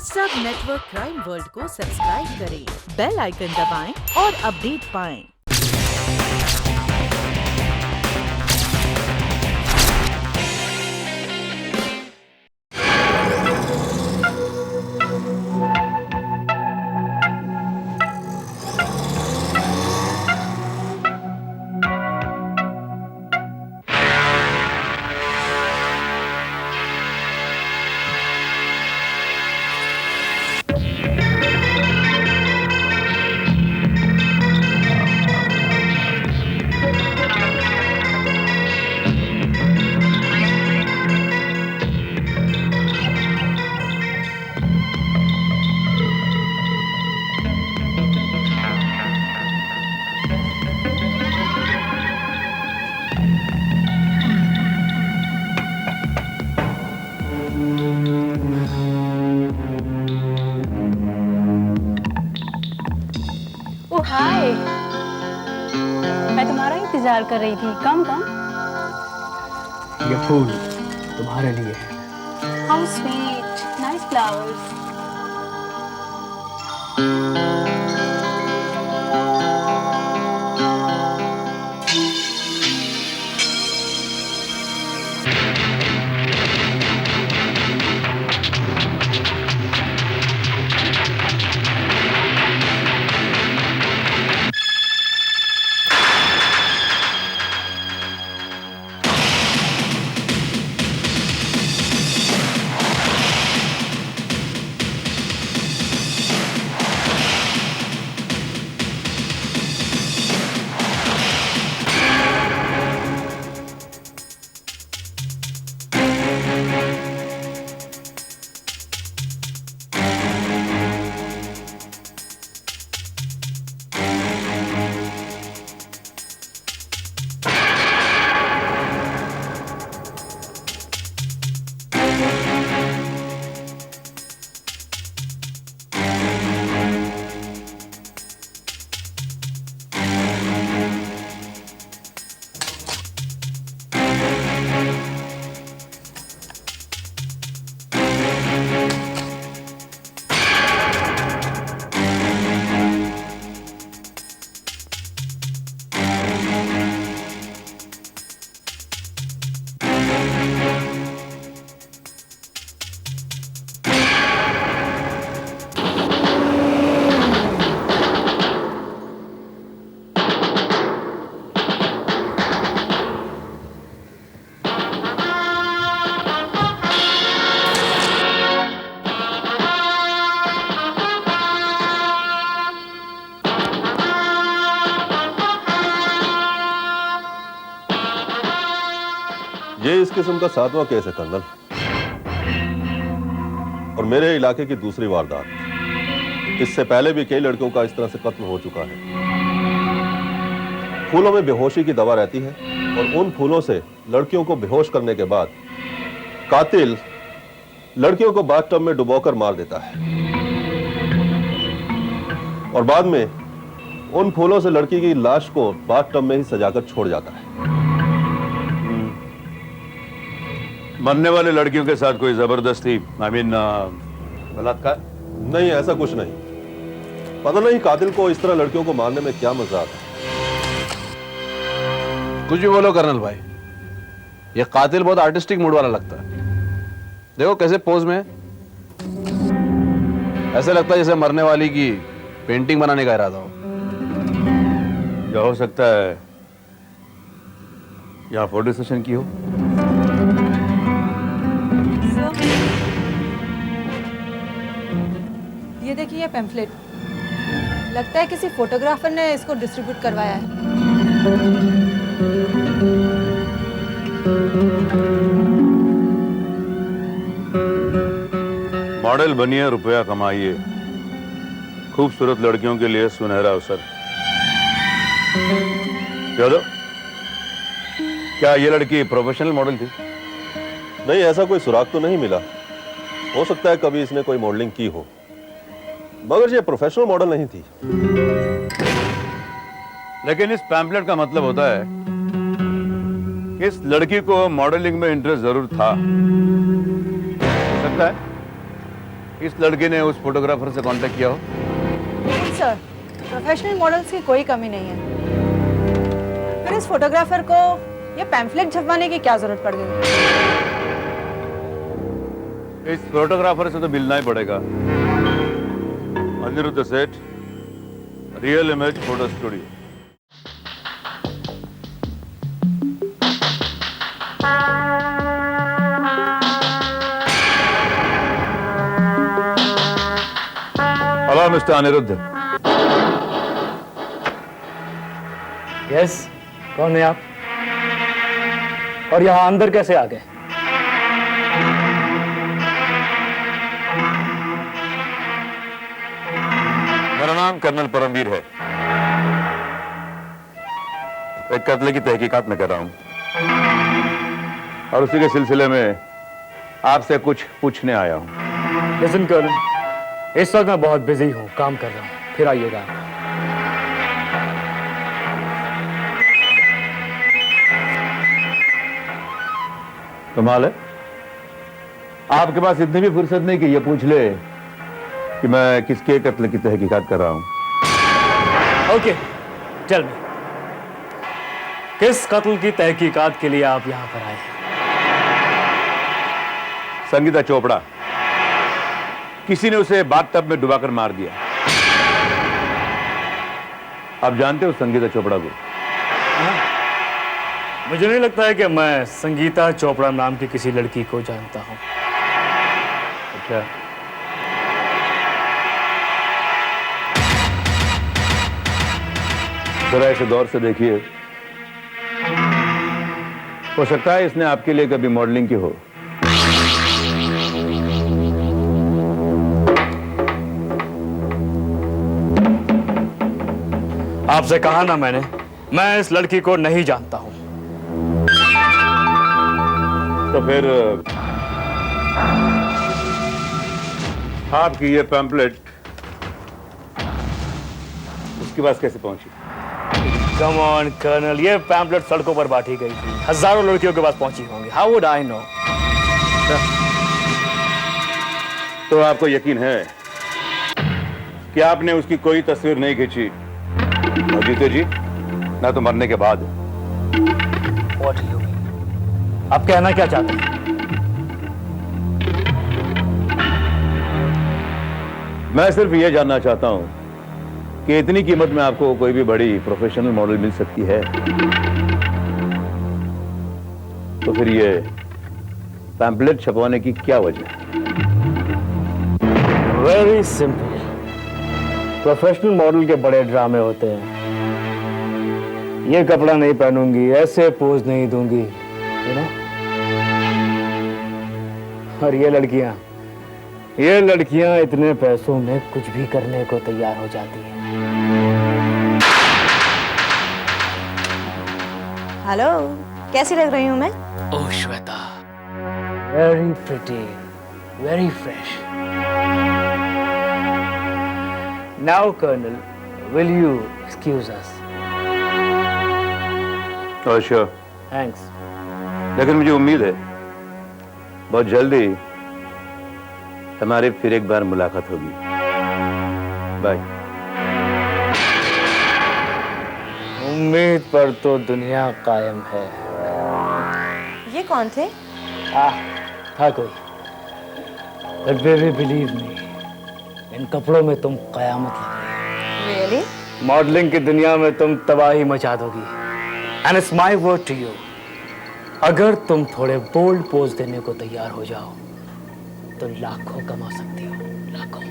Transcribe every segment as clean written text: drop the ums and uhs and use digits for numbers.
सब network crime world को subscribe करें, बेल आइकन दबाएं और अपडेट पाएं। हाय, मैं तुम्हारा इंतजार कर रही थी। कम ये फूल तुम्हारे लिए है। How sweet, nice flowers. ये इस किस्म का 7वां केस है कर्नल, और मेरे इलाके की दूसरी वारदात। इससे पहले भी कई लड़कियों का इस तरह से कत्ल हो चुका है। फूलों में बेहोशी की दवा रहती है और उन फूलों से लड़कियों को बेहोश करने के बाद कातिल लड़कियों को बाथटब में डुबोकर मार देता है और बाद में उन फूलों से लड़की की लाश को बाथटब में ही सजाकर छोड़ जाता है। मरने वाले लड़कियों के साथ कोई जबरदस्ती बलात्कार? नहीं, ऐसा कुछ नहीं। पता नहीं कातिल को इस तरह लड़कियों को मारने में क्या मजा आता है। कुछ भी बोलो कर्नल भाई, ये कातिल बहुत आर्टिस्टिक मूड वाला लगता है। देखो कैसे पोज में है। ऐसे लगता है जैसे मरने वाली की पेंटिंग बनाने का इरादा हो। क्या हो सकता है यहाँ फोटो सेशन की हो? ये देखिए ये पैम्फलेट, लगता है किसी फोटोग्राफर ने इसको डिस्ट्रीब्यूट करवाया है। मॉडल बनिए, रुपया कमाइए, खूबसूरत लड़कियों के लिए सुनहरा अवसर। चलो, क्या ये लड़की प्रोफेशनल मॉडल थी? नहीं, ऐसा कोई सुराग तो नहीं मिला। हो सकता है कभी इसने कोई मॉडलिंग की हो, मगर ये प्रोफेशनल मॉडल नहीं थी। लेकिन इस पैम्फलेट का मतलब होता है कि इस लड़की को मॉडलिंग में इंटरेस्ट जरूर था। हो सकता है इस लड़के ने उस फोटोग्राफर से कांटेक्ट किया हो? नहीं सर, प्रोफेशनल मॉडल्स की कोई कमी नहीं है। फिर इस फोटोग्राफर को ये पैम्फलेट छपवाने की क्या जरूरत पड़ गई? इस फोटोग्राफर से तो मिलना ही पड़ेगा। Aniruddh Seth, real image photo studio. Hello mister Aniruddh. Yes, कौन है आप? और यहाँ अंदर कैसे आ गए? मेरा नाम कर्नल परमवीर है। एक कत्ल की तहकीकात में कर रहा हूं और उसी के सिलसिले में आपसे कुछ पूछने आया हूं। लिसन कर्नल, इस वक्त मैं बहुत बिजी हूँ, काम कर रहा हूँ, फिर आइएगा। कमाल है, आपके पास इतनी भी फुर्सत नहीं कि ये पूछ ले कि मैं किसके कत्ल की तहकीकात कर रहा हूं। ओके, चल मी, किस कत्ल की तहकीकात के लिए आप यहाँ पर आए हैं? संगीता चोपड़ा, किसी ने उसे बाथटब में डुबाकर मार दिया। आप जानते हो संगीता चोपड़ा को? मुझे नहीं लगता है कि मैं संगीता चोपड़ा नाम की किसी लड़की को जानता हूँ। अच्छा, जरा इसे गौर से देखिए। हो सकता है इसने आपके लिए कभी मॉडलिंग की हो। आपसे कहा ना मैंने, मैं इस लड़की को नहीं जानता हूँ। तो फिर आपकी ये पैम्पलेट उसके पास कैसे पहुंची? कम ऑन कर्नल, ये पैम्पलेट सड़कों पर बांटी गई थी, हजारों लड़कियों के पास पहुंची होंगी। How would I know? तो आपको यकीन है कि आपने उसकी कोई तस्वीर नहीं खींची, ना जीते जी ना तो मरने के बाद? What do you mean? आप कहना क्या चाहते हैं? मैं सिर्फ ये जानना चाहता हूं कि इतनी कीमत में आपको कोई भी बड़ी प्रोफेशनल मॉडल मिल सकती है, तो फिर ये पैम्पलेट छपवाने की क्या वजह? Very simple. प्रोफेशनल मॉडल के बड़े ड्रामे होते हैं। ये कपड़ा नहीं पहनूंगी, ऐसे पोज नहीं दूंगी, यू नो। और ये लड़कियां इतने पैसों में कुछ भी करने को तैयार हो जाती हैं। हेलो, कैसी लग रही हूँ मैं? Oh Shweta, very pretty, very fresh. Now colonel, will you excuse us? Sure, thanks. लेकिन मुझे उम्मीद है बहुत जल्दी हमारी फिर एक बार मुलाकात होगी। बाय। उम्मीद पर तो दुनिया कायम है। ये कौन थे? था कोई। But baby, believe me, इन कपड़ों में तुम कयामत लग रही हो। Really? मॉडलिंग की दुनिया में तुम तबाही मचा दोगी। And it's my word to you, अगर तुम थोड़े बोल्ड पोज देने को तैयार हो जाओ तो लाखों कमा सकती हो, लाखों।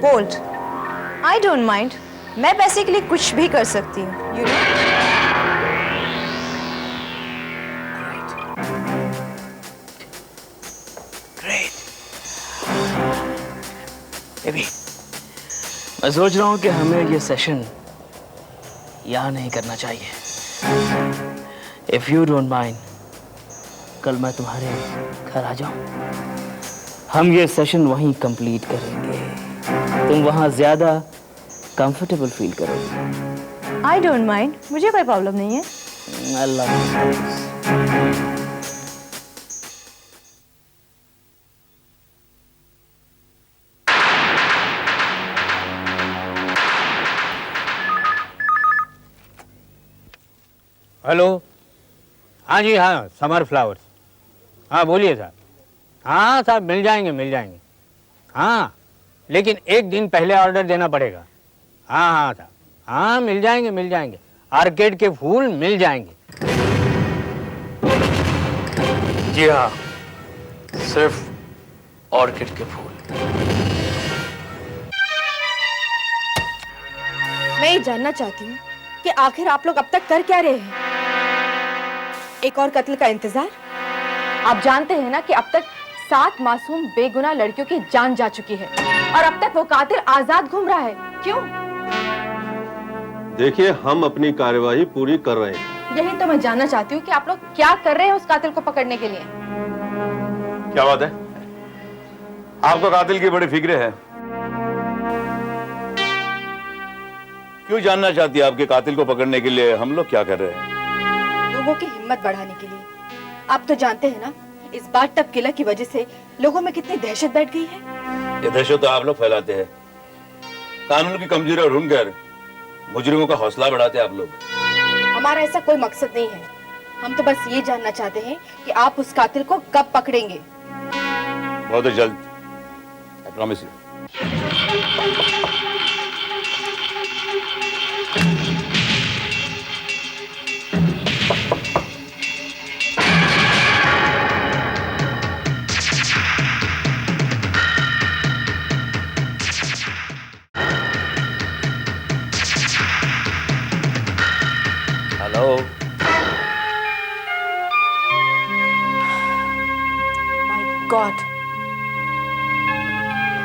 Bold. I don't mind. मैं पैसे के लिए कुछ भी कर सकती हूँ, you know? Great. बेबी, मैं सोच रहा हूँ कि हमें ये सेशन यहाँ नहीं करना चाहिए। If you don't mind, कल मैं तुम्हारे घर आ जाऊँ, हम ये सेशन वहीं कंप्लीट करेंगे। तुम वहाँ ज्यादा कंफर्टेबल फील करोगे। I don't mind. मुझे कोई प्रॉब्लम नहीं है। I love you. हेलो, हाँ जी, हाँ, समर फ्लावर्स। हाँ बोलिए साहब। हाँ साहब, मिल जाएंगे। हाँ, लेकिन एक दिन पहले ऑर्डर देना पड़ेगा। हाँ साहब, हाँ मिल जाएंगे। आर्किड के फूल मिल जाएंगे। जी हाँ, सिर्फ ऑर्किड के फूल। मैं ये जानना चाहती हूँ कि आखिर आप लोग अब तक कर क्या रहे हैं? एक और कत्ल का इंतजार? आप जानते हैं ना कि अब तक 7 मासूम बेगुनाह लड़कियों की जान जा चुकी है और अब तक वो कातिल आजाद घूम रहा है। क्यों? देखिए, हम अपनी कार्यवाही पूरी कर रहे हैं। यही तो मैं जानना चाहती हूँ कि आप लोग क्या कर रहे हैं उस कातिल को पकड़ने के लिए। क्या बात है? आपको कातिल की बड़ी फिक्र है। क्यों जानना चाहती है आपके कातिल को पकड़ने के लिए हम लोग क्या कर रहे हैं? लोगों की हिम्मत बढ़ाने के लिए। आप तो जानते हैं ना, इस बाथटब किलर की वजह से लोगों में कितनी दहशत बैठ गई है। ये दहशत तो आप लोग फैलाते हैं। कानून की कमजोरी और ढूंढकर मुजरिमों का हौसला बढ़ाते हैं आप लोग। हमारा ऐसा कोई मकसद नहीं है। हम तो बस ये जानना चाहते हैं कि आप उस कातिल को कब पकड़ेंगे। बहुत जल्द, I promise you. Hello, my God,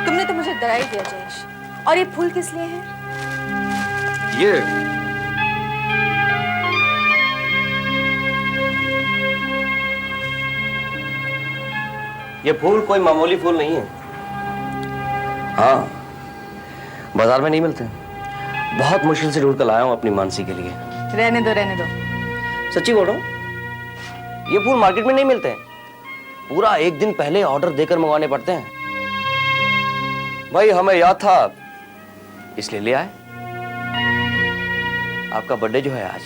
तुमने तो मुझे डरा ही दिया जयेश। और ये फूल किस लिए है? ये फूल कोई मामूली फूल नहीं है। हाँ, बाजार में नहीं मिलते। बहुत मुश्किल से ढूंढ कर लाया हूं अपनी मानसी के लिए। रहने दो। सच्ची बोल रहा हूं, ये फूल मार्केट में नहीं मिलते हैं। पूरा एक दिन पहले ऑर्डर देकर मंगवाने पड़ते हैं। भाई हमें याद था इसलिए ले आए। आपका बर्थडे जो है आज।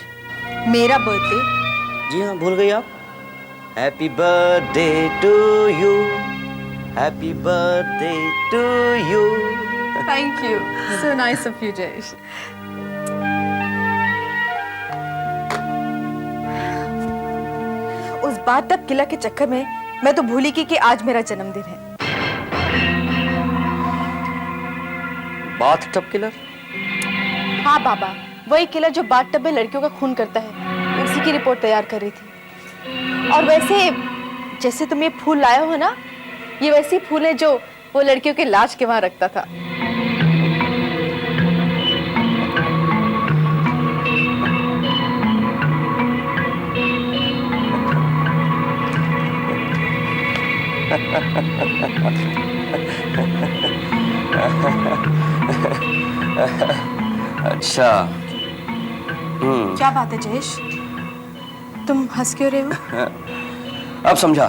मेरा बर्थडे? जी हाँ, भूल गई आप। Happy birthday to you, happy birthday to you. Thank you, so nice of you Jayesh. उस बाथटब किलर के चक्कर में मैं तो भूली कि आज मेरा जन्मदिन है। Bathtub killer? हाँ बाबा, वही किलर जो बाथटब में लड़कियों का खून करता है, उसी की रिपोर्ट तैयार कर रही थी। और वैसे जैसे तुम ये फूल लाए हो ना, ये वैसे फूल है जो वो लड़कियों के लाश के वहां रखता था। अच्छा। क्या बात है जयेश, तुम हंस क्यों रहे हो? अब समझा।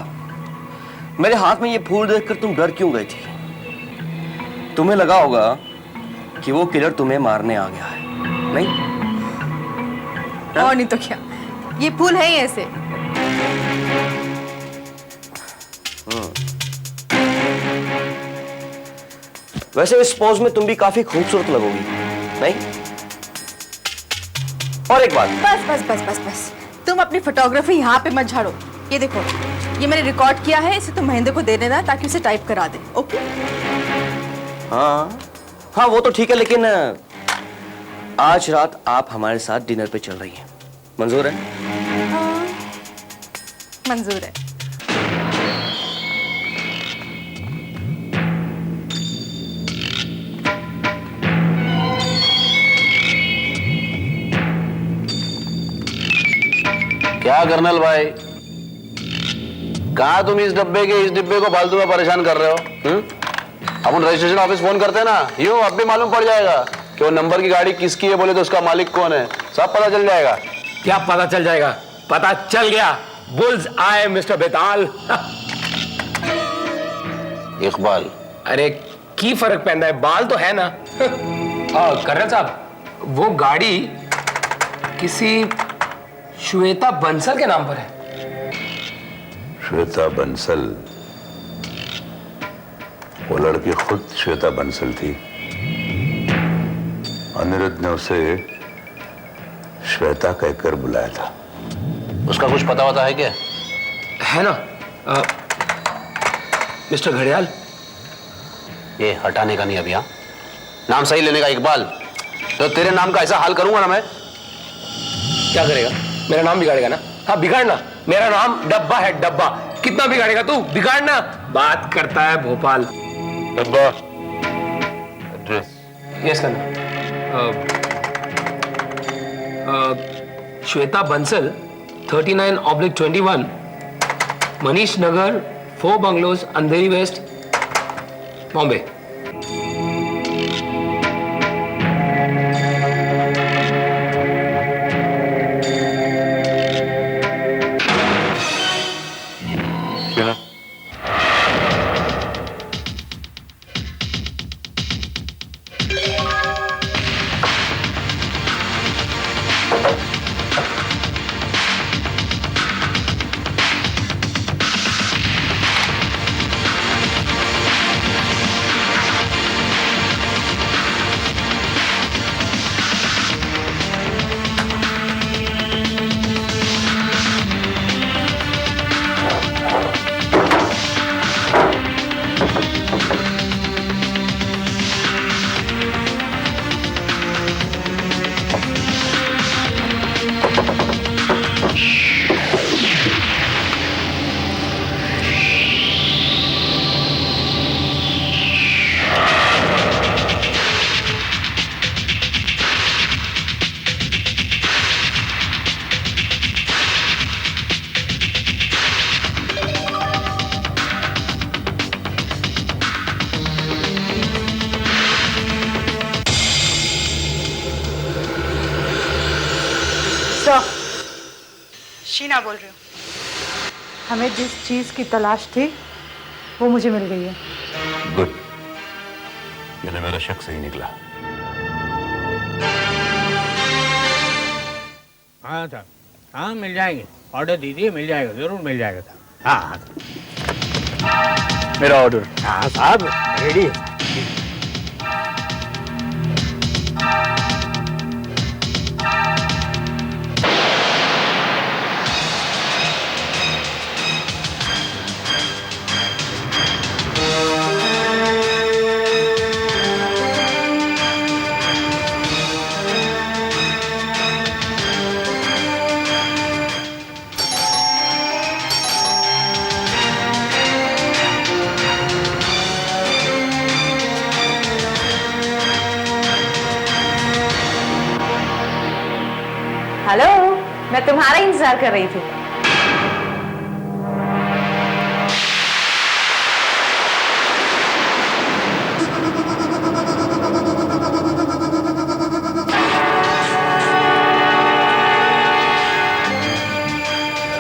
मेरे हाथ में ये फूल देखकर तुम डर क्यों गई थी? तुम्हें लगा होगा कि वो किलर तुम्हें मारने आ गया है, नहीं? और नहीं तो क्या, ये फूल है ही ऐसे। वैसे इस पोज में तुम भी काफी खूबसूरत लगोगी, नहीं? और एक बात। बस तुम अपनी फोटोग्राफी यहाँ पे मत झाड़ो। ये देखो, ये मैंने रिकॉर्ड किया है, इसे तुम महेंद्र को दे देना ताकि उसे टाइप करा दे। ओके? हाँ वो तो ठीक है, लेकिन आज रात आप हमारे साथ डिनर पे चल रही हैं, मंजूर है? हाँ, मंजूर है। क्या कर्नल भाई, कहा तुम इस डिब्बे को फालतू में परेशान कर रहे हो? अपन रजिस्ट्रेशन ऑफिस फोन करते हैं ना, यूं अब भी मालूम पड़ जाएगा कि वो नंबर की गाड़ी किसकी है, बोले तो उसका मालिक कौन है, सब पता चल जाएगा। क्या पता चल जाएगा? पता चल गया। बुल्स आए मिस्टर बेताल। इकबाल। अरे की फर्क पैंदा है, बाल तो है ना। कर्नल साहब, वो गाड़ी किसी श्वेता बंसल के नाम पर है। श्वेता बंसल? वो लड़की खुद श्वेता बंसल थी। अनिरुद्ध ने उसे श्वेता कहकर बुलाया था। उसका कुछ पता वता है क्या? है ना मिस्टर घड़ियाल? ये हटाने का नहीं अभी। हाँ, नाम सही लेने का इकबाल। तो तेरे नाम का ऐसा हाल करूंगा ना मैं। क्या करेगा? मेरा नाम बिगाड़ेगा ना? हाँ बिगाड़ना। मेरा नाम डब्बा है, डब्बा। कितना बिगाड़ेगा तू? बिगाड़ना। बात करता है भोपाल। डब्बा एड्रेस? यस करना। श्वेता बंसल 39/21 मनीष नगर 4 बंगलोज अंधेरी वेस्ट बॉम्बे। शीना बोल रही हूँ। हमें जिस चीज की तलाश थी वो मुझे मिल गई है। गुड, यानी मेरा शक सही निकला। हाँ साहब, हाँ मिल जाएंगे। ऑर्डर दीजिए, मिल जाएगा, जरूर मिल जाएगा साहब। हाँ हाँ मेरा ऑर्डर। हाँ साहब, रेडी है। हेलो, मैं तुम्हारा इंतजार कर रही थी।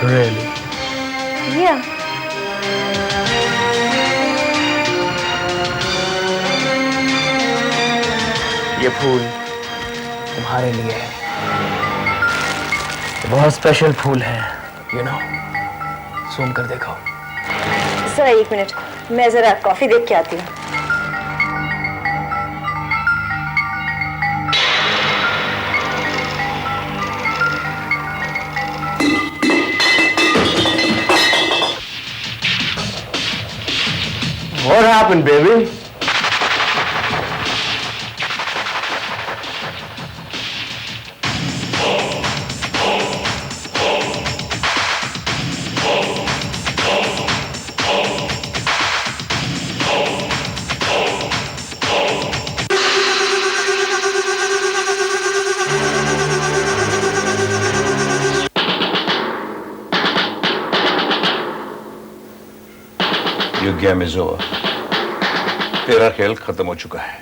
Really? Yeah. ये फूल तुम्हारे लिए है। बहुत स्पेशल फूल है, यू नो। सूम कर देखो। सर 1 मिनट, मैं जरा कॉफी देख के आती हूँ। What happened, baby? Your game is over. तेरा खेल खत्म हो चुका है।